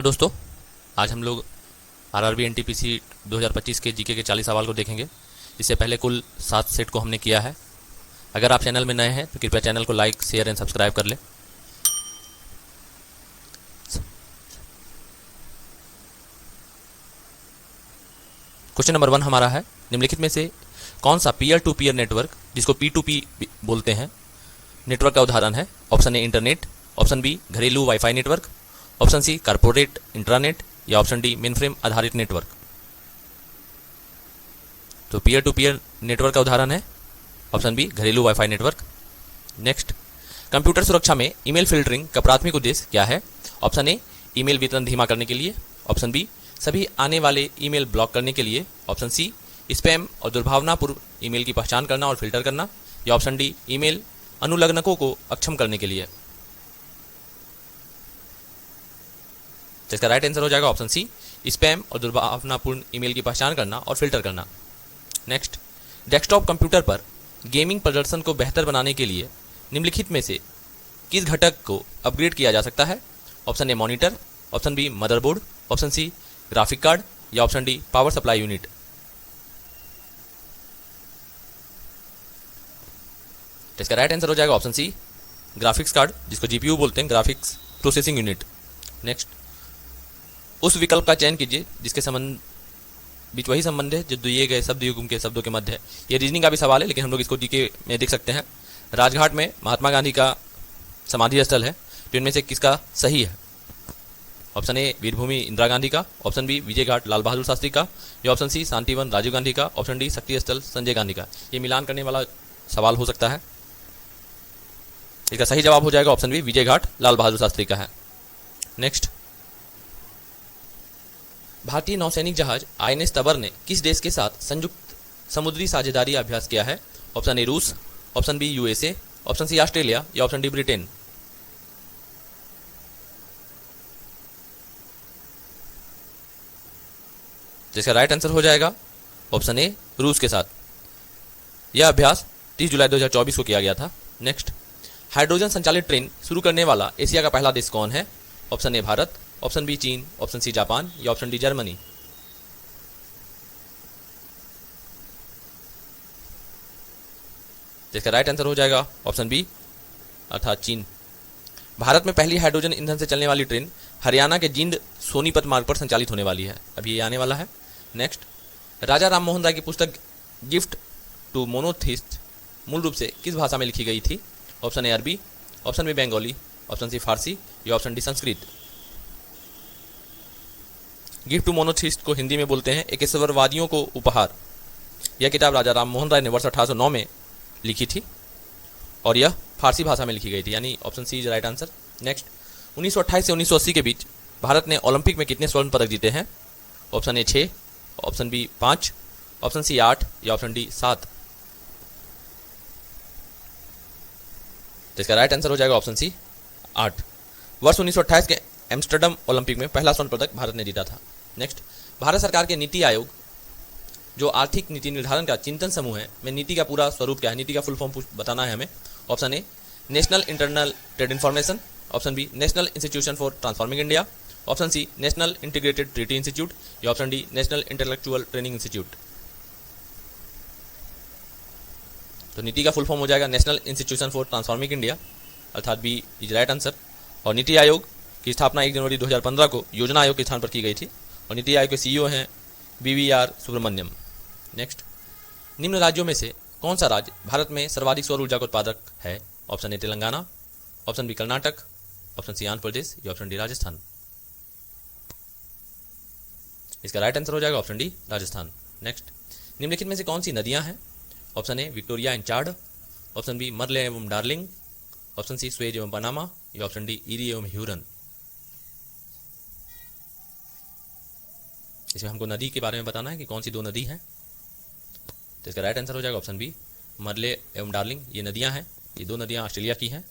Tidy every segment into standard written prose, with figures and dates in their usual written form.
दोस्तों, आज हम लोग आरआरबी एनटीपीसी 2025 के जीके के 40 सवाल को देखेंगे। इससे पहले कुल 7 सेट को हमने किया है। अगर आप चैनल में नए हैं तो कृपया चैनल को लाइक, शेयर एंड सब्सक्राइब कर लें। क्वेश्चन नंबर 1 हमारा है, निम्नलिखित में से कौन सा पीयर टू पीयर नेटवर्क, जिसको P2P बोलते हैं, नेटवर्क का उदाहरण है? Option A internet, option B घरेलू WiFi network, option C corporate intranet, या ऑप्शन डी मेनफ्रेम आधारित नेटवर्क। तो पीयर टू पीयर नेटवर्क का उदाहरण है ऑप्शन बी घरेलू वाईफाई नेटवर्क। नेक्स्ट, कंप्यूटर सुरक्षा में ईमेल फिल्टरिंग का प्राथमिक उद्देश्य क्या है? ऑप्शन ए ईमेल वितरण धीमा करने के लिए, ऑप्शन बी सभी आने वाले ईमेल ब्लॉक करने के लिए, ऑप्शन सी स्पैम और दुर्भावनापूर्ण ईमेल की पहचान करना और फिल्टर करना, या ऑप्शन डी ईमेल अनुलग्नकों को अक्षम करने के लिए। तो इसका राइट आंसर हो जाएगा ऑप्शन सी, स्पैम और दुर्भावनापूर्ण ईमेल की पहचान करना और फिल्टर करना। नेक्स्ट, डेस्कटॉप कंप्यूटर पर गेमिंग प्रदर्शन को बेहतर बनाने के लिए निम्नलिखित में से किस घटक को अपग्रेड किया जा सकता है? Option A monitor, option B motherboard, option C graphic card, या option D power supply unit. तो इसका राइट आंसर हो जाएगा ऑप्शन सी, ग्राफिक्स कार्ड, जिसको जीपीयू बोलते हैं, ग्राफिक्स प्रोसेसिंग यूनिट। नेक्स्ट, उस विकल्प का चयन कीजिए जिसके संबंध बीच वही संबंध है जो दिए गए शब्द युग्म के शब्दों के मध्य है। ये रीजनिंग का भी सवाल है, लेकिन हम लोग इसको जीके में देख सकते हैं। राजघाट में महात्मा गांधी का समाधि स्थल है, तो इनमें से किसका सही है? ऑप्शन ए वीरभूमि इंदिरा गांधी का, ऑप्शन बी विजय घाट लाल बहादुर शास्त्री का, या ऑप्शन सी शांतिवन राजीव गांधी का, ऑप्शन डी शक्ति स्थल संजय गांधी का। ये मिलान करने वाला सवाल हो सकता है। इसका सही जवाब हो जाएगा ऑप्शन बी विजय घाट लाल बहादुर शास्त्री का है। नेक्स्ट, भारतीय नौसैनिक जहाज आईएनएस तबर ने किस देश के साथ संयुक्त समुद्री साझेदारी अभ्यास किया है? ऑप्शन ए रूस, option B USA, option C Australia, या ऑप्शन डी ब्रिटेन। जिसका राइट आंसर हो जाएगा ऑप्शन ए रूस के साथ। यह अभ्यास 30 जुलाई 2024 को किया गया था। नेक्स्ट, हाइड्रोजन संचालित ट्रेन शुरू करने वाला एशिया का पहला देश कौन है? Option A Bharat, option B चीन, ऑप्शन सी जापान, या ऑप्शन डी जर्मनी। जिसका राइट आंसर हो जाएगा ऑप्शन बी अर्थात चीन। भारत में पहली हाइड्रोजन ईंधन से चलने वाली ट्रेन हरियाणा के जींद सोनीपत मार्ग पर संचालित होने वाली है, अभी ये आने वाला है। नेक्स्ट, राजा राम मोहन राय की पुस्तक गिफ्ट टू मोनोथिस्ट मूल रूप से किस भाषा में लिखी गई थी? Option A Arabi, option B Bengali, option C Farsi, या option D Sanskrit. Gift to monotheist को हिंदी में बोलते हैं एकेश्वरवादियों को उपहार। यह किताब राजा राम मोहन राय ने वर्ष 1809 में लिखी थी और यह फारसी भाषा में लिखी गई थी, यानी option C is right answer. Next, 1928 से 1980 के बीच भारत ने ओलंपिक में कितने स्वर्ण पदक जीते हैं? Option A 6, option B 5, option C 8, या ऑप्शन डी 7। तो इसका राइट आंसर हो जाएगा ऑप्शन सी 8। वर्ष 1928 के एम्स्टर्डम ओलंपिक में पहला स्वर्ण पदक भारत ने जीता था। नेक्स्ट, भारत सरकार के नीति आयोग जो आर्थिक नीति निर्धारण का चिंतन समूह है, में नीति का पूरा स्वरूप क्या है? नीति का फुल फॉर्म बताना है हमें। Option A national internal trade information, option B national institution for transforming India, option C national integrated treaty institute, या option D national intellectual training institute. तो नीति का फुल फॉर्म हो जाएगा national institution for transforming India, अर्थात B is right answer. और नीति आयोग की स्थापना 1 जनवरी 2015 को योजना आयोग के स्थान पर की गई थी, और नीति आयोग के सीईओ हैं BVR सुब्रमण्यम। नेक्स्ट, निम्न राज्यों में से कौन सा राज्य भारत में सर्वाधिक सौर ऊर्जा का उत्पादक है? Option A Telangana, option B Karnataka, option C Andhra Pradesh, या ऑप्शन डी राजस्थान। इसका राइट आंसर हो जाएगा ऑप्शन डी राजस्थान। नेक्स्ट, निम्नलिखित में से कौन सी नदियां हैं? Option A Victoria and Chad, option B Murray एवं डार्लिंग, ऑप्शन सी स्वेज एवं पनामा, या ऑप्शन डी ईरी एवं ह्यूरन। इसमें हमको नदी के बारे में बताना है कि कौन सी 2 नदी हैं। तो इसका राइट आंसर हो जाएगा ऑप्शन बी मर्ले एवं डार्लिंग। ये नदियां हैं, ये 2 नदियां ऑस्ट्रेलिया की हैं,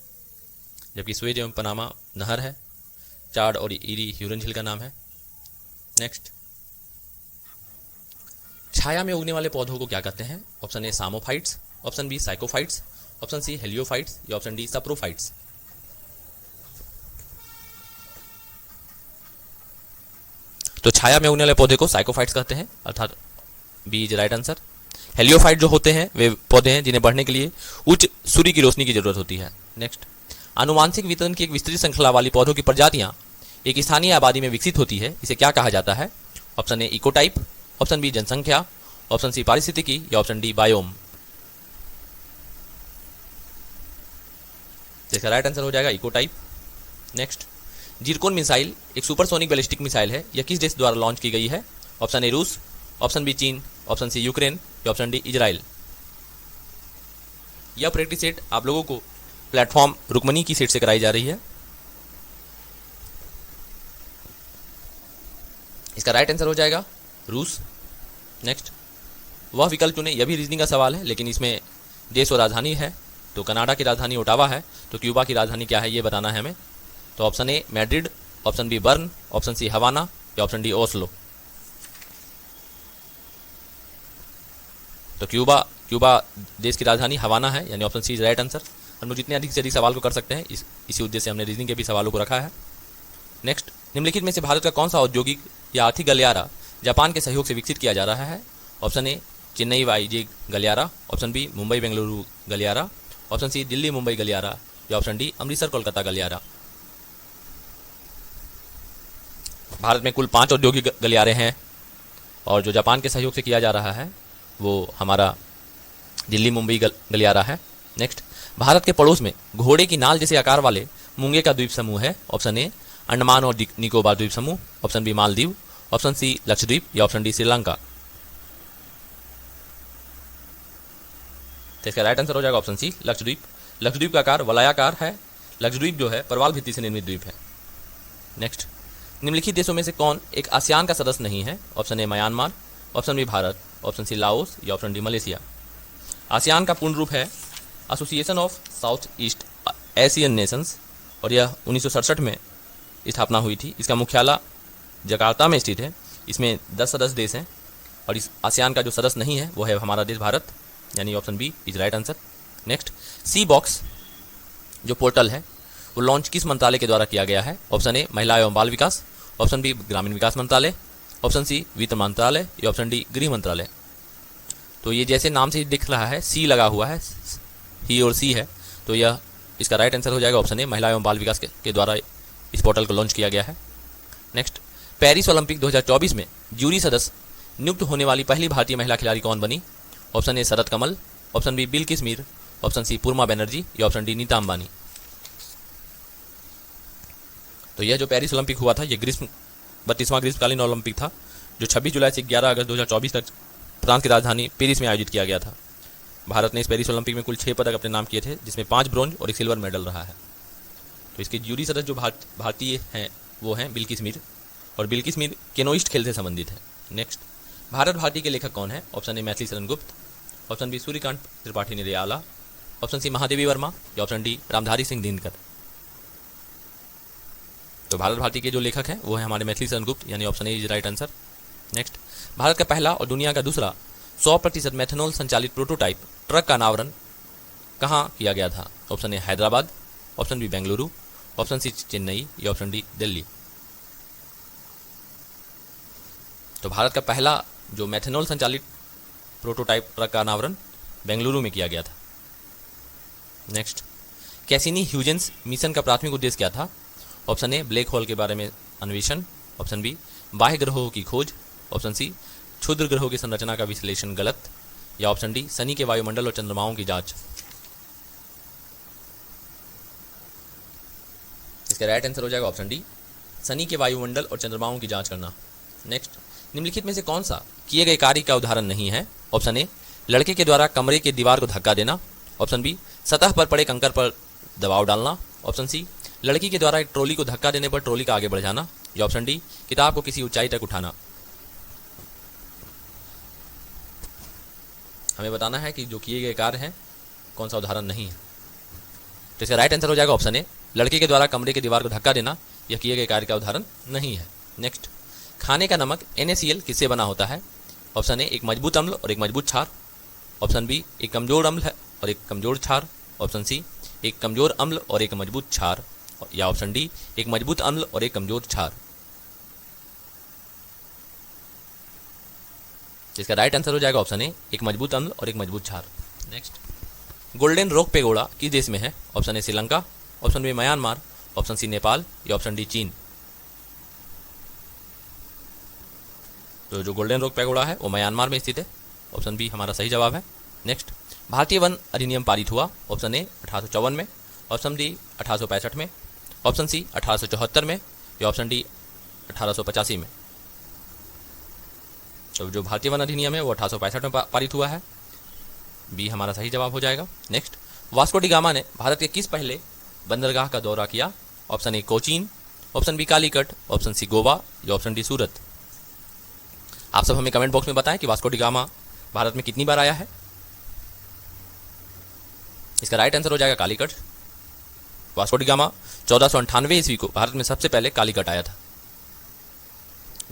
जबकि स्वेज एवं पनामा नहर है, चार्ड और ईरी ह्यूरन झील का नाम है। नेक्स्ट, छाया में उगने वाले पौधों को क्या कहते हैं? Option A psammophytes, option B sciophytes, option C heliophytes, या option D saprophytes. Option C heliophytes, option D sciophytes, option D sciophytes, या ऑप्शन डी सप्रोफाइट्स। इसका राइट आंसर हो जाएगा ऑप्शन डी सप्रोफाइट्स। नेक्स्ट, छाया में उगने वाले पौधों को क्या कहते हैं? Option A psammophytes, option B sciophytes, option C heliophytes, या ऑप्शन डी सप्रोफाइट्स। तो छाया में उगने वाले पौधे को साइकोफाइट्स कहते हैं, अर्थात B is right answer. Heliophyte जो होते हैं वे पौधे हैं जिन्हें बढ़ने के लिए उच्च सूर्य की रोशनी की जरूरत होती है। नेक्स्ट, आनुवांशिक वितरण की एक विस्तृत श्रृंखला वाली पौधों की प्रजातियां एक स्थानीय आबादी में विकसित होती है, इसे क्या कहा जाता है? Option A ecotype, option B जनसंख्या, ऑप्शन सी पारिस्थितिकी या ऑप्शन डी बायोम। इसका राइट आंसर हो जाएगा इकोटाइप। नेक्स्ट, जिरकोन मिसाइल एक सुपरसोनिक बैलिस्टिक मिसाइल है, यह किस देश द्वारा लॉन्च की गई है? ऑप्शन ए रूस, ऑप्शन बी चीन, ऑप्शन सी यूक्रेन या ऑप्शन डी इजराइल। यह प्रैक्टिस सेट आप लोगों को प्लेटफॉर्म रुकमनी की सेट से कराई जा रही है। इसका राइट आंसर हो जाएगा रूस। नेक्स्ट, वह विकल्प चुने, यह भी रीजनिंग का सवाल है लेकिन इसमें देश और राजधानी है, तो कनाडा की राजधानी ओटावा है, तो क्यूबा की राजधानी क्या है ये बताना है हमें। तो option A Madrid, option B Bern, option C Havana या ऑप्शन डी ओस्लो। तो क्यूबा देश की राजधानी हवाना है, यानी option C is right answer. हम लोग जितने अधिक से अधिक सवाल को कर सकते हैं इसी उद्देश्य से हमने रीजनिंग के भी सवालों को रखा है। नेक्स्ट, निम्नलिखित में से भारत का कौन सा औद्योगिक या आर्थिक गलियारा जापान के सहयोग से विकसित किया जा रहा है? ऑप्शन ए चेन्नई वाईजेग गलियारा, ऑप्शन बी मुंबई बेंगलुरु गलियारा, ऑप्शन सी दिल्ली मुंबई गलियारा या ऑप्शन डी अमृतसर कोलकाता गलियारा। भारत में कुल 5 औद्योगिक गलियारे हैं और जो जापान के सहयोग से किया जा रहा है वो हमारा दिल्ली मुंबई गलियारा है। नेक्स्ट, भारत के पड़ोस में घोड़े की नाल जैसे आकार वाले मूंगे का द्वीप समूह है। ऑप्शन ए अंडमान और निकोबार द्वीप समूह, option B Maldives, option C Lakshadweep या ऑप्शन डी श्रीलंका। तो इसका राइट आंसर हो जाएगा ऑप्शन सी लक्षद्वीप। लक्षद्वीप का आकार वलयाकार है। लक्षद्वीप जो है प्रवाल भित्ति से निर्मित द्वीप है। नेक्स्ट, निम्नलिखित देशों में से कौन एक आसियान का सदस्य नहीं है? Option A Myanmar, option B Bharat, option C Laos या ऑप्शन डी मलेशिया। आसियान का पूर्ण रूप है association of South East Asian nations और यह 1967 में स्थापना हुई थी। इसका मुख्यालय जकार्ता में स्थित है। इसमें 10 सदस्य देश हैं और इस आसियान का जो सदस्य नहीं है वो है हमारा देश भारत, यानी option B is right answer. Next, she box जो पोर्टल है वो लॉन्च किस मंत्रालय के द्वारा किया गया है? ऑप्शन ए महिला एवं बाल विकास, ऑप्शन बी ग्रामीण विकास मंत्रालय, ऑप्शन सी वित्त मंत्रालय या ऑप्शन डी गृह मंत्रालय। तो ये जैसे नाम से दिख रहा है सी लगा हुआ है, ही और सी है, तो यह इसका राइट आंसर हो जाएगा ऑप्शन ए महिला एवं बाल विकास के द्वारा इस पोर्टल को लॉन्च किया गया है। नेक्स्ट, पेरिस ओलंपिक 2024 में जूरी सदस्य नियुक्त होने वाली पहली भारतीय महिला खिलाड़ी कौन बनी? Option A Sharath Kamal, option B Bilkis Mir, option C Purma Banerjee या ऑप्शन डी नीता अंबानी। तो यह जो पेरिस ओलंपिक हुआ था ये 32वां ग्रीष्मकालीन ओलंपिक था जो 26 जुलाई से 11 अगस्त 2024 तक फ्रांस की राजधानी पेरिस में आयोजित किया गया था। भारत ने इस पेरिस ओलंपिक में कुल 6 पदक अपने नाम किए थे, जिसमें 5 ब्रोंज और 1 सिल्वर मेडल रहा है। तो इसके जूरी सदस्य जो भारतीय हैं वो हैं बिल्किस मीर, और बिल्किस मीर केनोइस्ट खेल से संबंधित है। नेक्स्ट, भारत भारती के लेखक कौन है? ऑप्शन ए Maithili Sharan Gupt, option B Suryakant Tripathi Nirala, option C Mahadevi Varma या ऑप्शन डी रामधारी सिंह दिनकर। तो भारत भारती के जो लेखक हैं वो है हमारे मैथिली शरण गुप्त, यानी option A is right answer. Next, Bharat का पहला और दुनिया का दूसरा 100% मेथनॉल संचालित प्रोटोटाइप ट्रक का अनावरण कहाँ किया गया था? Option A Hyderabad, option B Bengaluru, option C Chennai या ऑप्शन डी दिल्ली। तो भारत का पहला जो मेथनॉल संचालित प्रोटोटाइप ट्रक का अनावरण बेंगलुरु में किया गया था। नेक्स्ट, कैसिनी ह्यूजेंस मिशन का प्राथमिक उद्देश्य क्या था? ऑप्शन ए ब्लैक होल के बारे में अन्वेषण, ऑप्शन बी बाह्य ग्रहों की खोज, ऑप्शन सी क्षुद्र ग्रहों की संरचना का विश्लेषण गलत, या ऑप्शन डी शनि के वायुमंडल और चंद्रमाओं की जांच। इसका राइट आंसर हो जाएगा ऑप्शन डी शनि के वायुमंडल और चंद्रमाओं की जांच करना। नेक्स्ट, निम्नलिखित में से कौन सा किए गए कार्य का उदाहरण नहीं है? ऑप्शन ए लड़के के द्वारा कमरे के दीवार को धक्का देना, ऑप्शन बी सतह पर पड़े कंकर पर दबाव डालना, ऑप्शन सी लड़की के द्वारा एक ट्रॉली को धक्का देने पर ट्रॉली का आगे बढ़ जाना, या ऑप्शन डी किताब को किसी ऊंचाई तक उठाना। हमें बताना है कि जो किए गए कार्य हैं कौन सा उदाहरण नहीं है। तो इसका राइट आंसर हो जाएगा ऑप्शन ए लड़के के द्वारा कमरे के दीवार को धक्का देना, यह किए गए कार्य का उदाहरण नहीं है। नेक्स्ट, खाने का नमक NaCl किससे बना होता है? ऑप्शन ए एक मजबूत अम्ल और एक मजबूत क्षार, ऑप्शन बी एक कमजोर अम्ल है और एक कमजोर क्षार, ऑप्शन सी एक कमजोर अम्ल और एक मजबूत क्षार, या ऑप्शन डी एक मजबूत अम्ल और एक कमजोर क्षार। जिसका राइट आंसर हो जाएगा ऑप्शन ए, एक मजबूत अम्ल और एक मजबूत क्षार। नेक्स्ट, गोल्डन रॉक पेगोडा किस देश में है? Option A Sri Lanka, option B Myanmar, option C Nepal या ऑप्शन डी चीन। तो जो गोल्डन रॉक पेगोडा है वो म्यांमार में स्थित है। ऑप्शन बी हमारा सही जवाब है। नेक्स्ट, भारतीय वन अधिनियम पारित हुआ? ऑप्शन ए 1854 में, ऑप्शन डी 1865 में, ऑप्शन सी 1874 में या ऑप्शन डी 1885 में। तो जो भारतीय वन अधिनियम है वो 1865 में पारित हुआ है। बी हमारा सही जवाब हो जाएगा। नेक्स्ट, वास्को डी गामा ने भारत के किस पहले बंदरगाह का दौरा किया? Option A Cochin, option B Calicut, option C Goa या ऑप्शन डी सूरत। आप सब हमें कमेंट बॉक्स में बताएं कि वास्को डी गामा भारत में कितनी बार आया है। इसका राइट आंसर हो जाएगा कालीकट। वास्को डी गामा 1498 ईस्वी को भारत में सबसे पहले कालीकट आया था।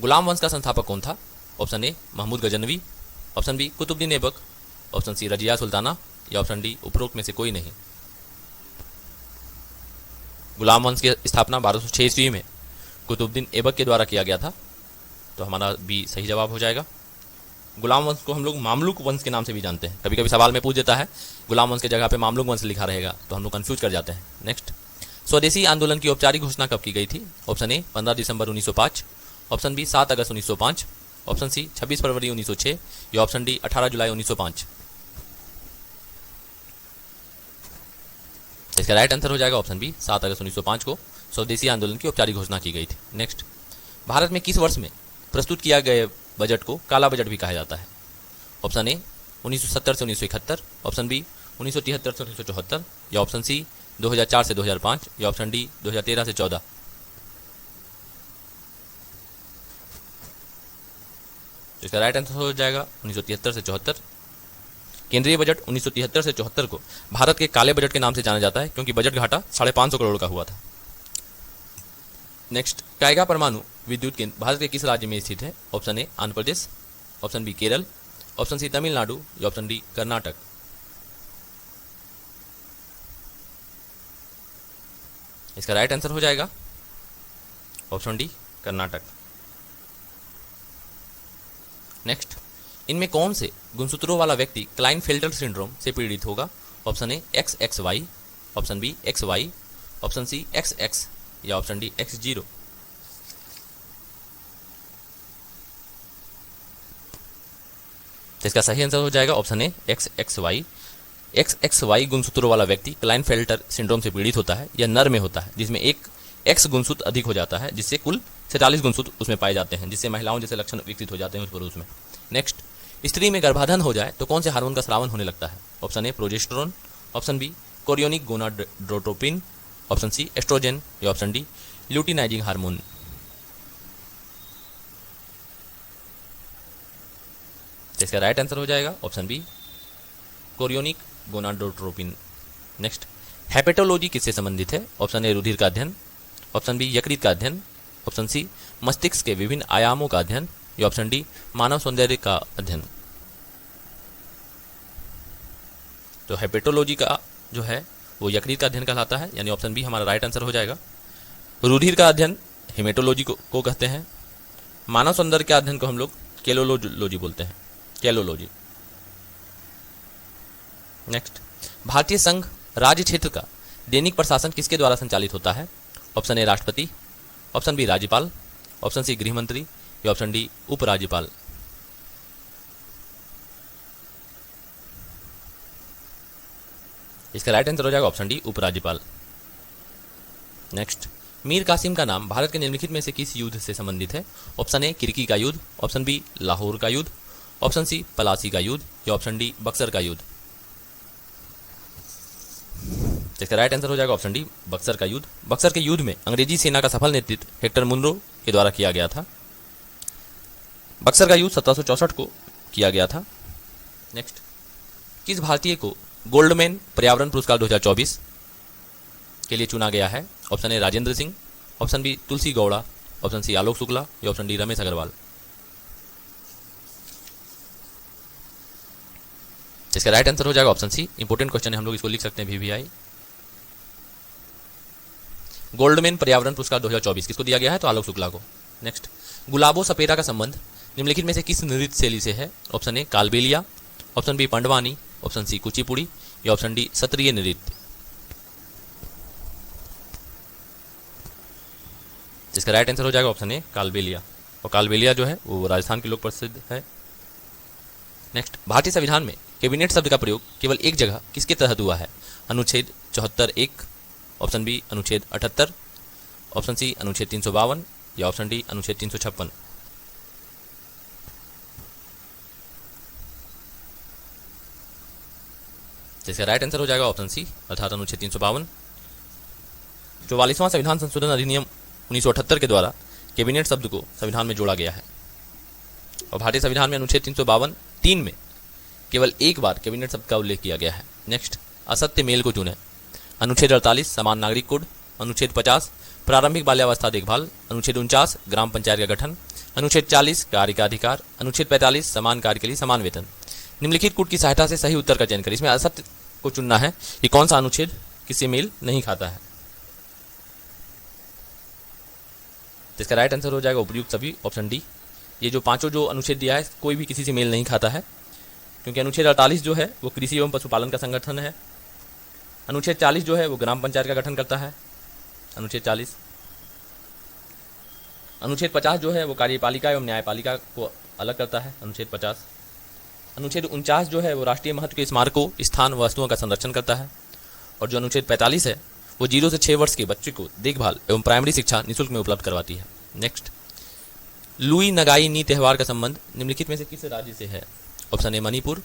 गुलाम वंश का संस्थापक कौन था? Option A Mahmud Ghaznavi, option B Qutbuddin Aibak, option C Razia Sultana या ऑप्शन डी उपरोक्त में से कोई नहीं। गुलाम वंश की स्थापना 1206 ईस्वी में कुतुबुद्दीन ऐबक के द्वारा किया गया था। तो हमारा बी सही जवाब हो जाएगा। गुलाम वंश को हम लोग मामलुक वंश के नाम से भी जानते हैं। कभी कभी सवाल में पूछ देता है गुलाम वंश के जगह पे मामलुक वंश लिखा रहेगा तो हम लोग कंफ्यूज कर जाते हैं। नेक्स्ट, स्वदेशी आंदोलन की औपचारिक घोषणा कब की गई थी? ऑप्शन ए 15 दिसंबर 1905, ऑप्शन बी 7 अगस्त 1905, ऑप्शन सी 26 फरवरी 1906 या ऑप्शन डी 18 जुलाई 1905। इसका राइट आंसर हो जाएगा ऑप्शन बी 7 अगस्त 1905 को स्वदेशी आंदोलन की औपचारिक घोषणा की गई थी। नेक्स्ट, भारत में किस वर्ष में प्रस्तुत किया गया बजट को काला बजट भी कहा जाता है? ऑप्शन ए 1970 से 1971, ऑप्शन बी 1973 से 1974 या ऑप्शन सी 2004 से 2005 या ऑप्शन डी 2013 से 14। इसका राइट आंसर हो जाएगा 1973 से 74। केंद्रीय बजट 1973 से 74 को भारत के काले बजट के नाम से जाना जाता है क्योंकि बजट घाटा 550 करोड़ का हुआ था। नेक्स्ट, कायगा परमाणु विद्युत केंद्र भारत के किस राज्य में स्थित है? Option A Andhra Pradesh, option B Kerala, option C Tamil Nadu या ऑप्शन डी कर्नाटक। इसका राइट आंसर हो जाएगा ऑप्शन डी कर्नाटक। नेक्स्ट, इनमें कौन से गुणसूत्रों वाला व्यक्ति क्लाइनफेल्टर सिंड्रोम से पीड़ित होगा? Option A XXY, option B XY, option C XX या ऑप्शन डी X0। तो इसका सही आंसर हो जाएगा ऑप्शन ए XXY। XXY गुणसूत्रों वाला व्यक्ति क्लाइनफेल्टर सिंड्रोम से पीड़ित होता है। यह नर में होता है जिसमें एक X गुणसूत्र अधिक हो जाता है जिससे कुल 47 गुणसूत्र उसमें पाए जाते हैं, जिससे महिलाओं जैसे लक्षण विकसित हो जाते हैं उस पुरुष में। नेक्स्ट, स्त्री में गर्भाधान हो जाए तो कौन से हार्मोन का स्रावन होने लगता है? Option A progesterone, option B chorionic gonadotropin, option C oestrogen या ऑप्शन डी ल्यूटिनाइजिंग हार्मोन। इसका राइट आंसर हो जाएगा option B chorionic gonadotropin. Next, hepatology किससे संबंधित है? ऑप्शन ए रुधिर का अध्ययन, ऑप्शन बी यकृत का अध्ययन, ऑप्शन सी मस्तिष्क के विभिन्न आयामों का अध्ययन या ऑप्शन डी मानव सौंदर्य का अध्ययन। तो हेपेटोलॉजी का जो है वो यकृत का अध्ययन कहलाता है, यानी ऑप्शन बी हमारा राइट आंसर हो जाएगा। रुधिर का अध्ययन हेमेटोलॉजी को कहते हैं। मानव सौंदर्य के अध्ययन को हम लोग केलोलॉजी बोलते हैं, केलोलॉजी। नेक्स्ट, भारतीय संघ राज्य क्षेत्र का दैनिक प्रशासन किसके द्वारा संचालित होता है? ऑप्शन ए राष्ट्रपति, ऑप्शन बी राज्यपाल, ऑप्शन सी गृह मंत्री या ऑप्शन डी उपराज्यपाल। इसका राइट आंसर हो जाएगा ऑप्शन डी उपराज्यपाल। नेक्स्ट, मीर कासिम का नाम भारत के निम्नलिखित में से किस युद्ध से संबंधित है? ऑप्शन ए किरकी का युद्ध, ऑप्शन बी लाहौर का युद्ध, ऑप्शन सी पलासी का युद्ध या ऑप्शन डी बक्सर का युद्ध। इसका राइट आंसर हो जाएगा ऑप्शन डी बक्सर का युद्ध। बक्सर के युद्ध में अंग्रेजी सेना का सफल नेतृत्व हेक्टर मुनरो के द्वारा किया गया था। बक्सर का युद्ध 1764 को किया गया था। नेक्स्ट, किस भारतीय को गोल्डमैन पर्यावरण पुरस्कार 2024 के लिए चुना गया है? Option A Rajendra Singh, option B Tulsi Gowda, option C Alok Shukla या ऑप्शन डी रमेश अग्रवाल। इसका राइट आंसर हो जाएगा ऑप्शन सी। इंपोर्टेंट क्वेश्चन है, हम लोग इसको लिख सकते हैं VVI। गोल्डमैन पर्यावरण पुरस्कार 2024 किसको दिया गया है? तो आलोक शुक्ला को। नेक्स्ट, गुलाबो सपेरा का संबंध निम्नलिखित में से किस नृत्य शैली से है? Option A Kalbelia, option B Pandwani, option C Kuchipudi या ऑप्शन डी सत्रिय नृत्य। इसका राइट आंसर हो जाएगा ऑप्शन ए कालबेलिया, और कालबेलिया जो है वो राजस्थान के लोक प्रसिद्ध है। नेक्स्ट, भारतीय संविधान में कैबिनेट शब्द का प्रयोग केवल एक जगह किसके तहत हुआ है? अनुच्छेद 74(1), ऑप्शन बी अनुच्छेद 78, ऑप्शन सी अनुच्छेद 352 या ऑप्शन डी अनुच्छेद 356। इसका राइट आंसर हो जाएगा ऑप्शन सी अर्थात अनुच्छेद 352। 44वां संविधान संशोधन अधिनियम 1978 के द्वारा कैबिनेट शब्द को संविधान में जोड़ा गया है, और भारतीय संविधान में अनुच्छेद 352(3) में केवल एक बार कैबिनेट शब्द का उल्लेख किया गया है। नेक्स्ट, असत्य मेल को चुनें। अनुच्छेद 48 समान नागरिक कोड, अनुच्छेद 50 प्रारंभिक बाल्यावस्था देखभाल, अनुच्छेद 49 ग्राम पंचायत का गठन, अनुच्छेद 40 कार्य का अधिकार, अनुच्छेद 45 समान कार्य के लिए समान वेतन। निम्नलिखित कोड की सहायता से सही उत्तर का चयन करें। इसमें असत्य को चुनना है कि कौन सा अनुच्छेद किससे मेल नहीं खाता है। इसका राइट आंसर हो जाएगा उपयुक्त सभी, ऑप्शन डी। ये जो पांचों जो अनुच्छेद दिया है कोई भी किसी से मेल नहीं खाता है, क्योंकि अनुच्छेद 48 जो है वो कृषि एवं पशुपालन का संगठन है, अनुच्छेद 40 जो है वो ग्राम पंचायत का गठन करता है, अनुच्छेद 40। अनुच्छेद 50 जो है वो कार्यपालिका एवं न्यायपालिका को अलग करता है, अनुच्छेद 50। अनुच्छेद 49 जो है वो राष्ट्रीय महत्व के स्मारकों, स्थान, वस्तुओं का संरक्षण करता है, और जो अनुच्छेद 45 है वो 0 से 6 वर्ष के बच्चे को देखभाल एवं प्राइमरी शिक्षा निःशुल्क में उपलब्ध करवाती है। नेक्स्ट, लुई नगाई नी त्योहार का संबंध निम्नलिखित में से किस राज्य से है? Option A Manipur,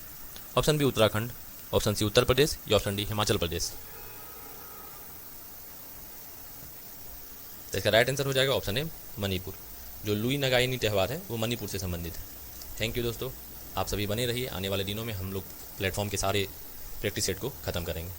option B Uttarakhand, option C Uttar Pradesh या ऑप्शन डी हिमाचल प्रदेश। तो इसका राइट आंसर हो जाएगा ऑप्शन ए मणिपुर। जो लुई नगाई नी त्योहार है वो मणिपुर से संबंधित है। थैंक यू दोस्तों, आप सभी बने रहिए। आने वाले दिनों में हम लोग प्लेटफॉर्म के सारे प्रैक्टिस सेट को खत्म करेंगे।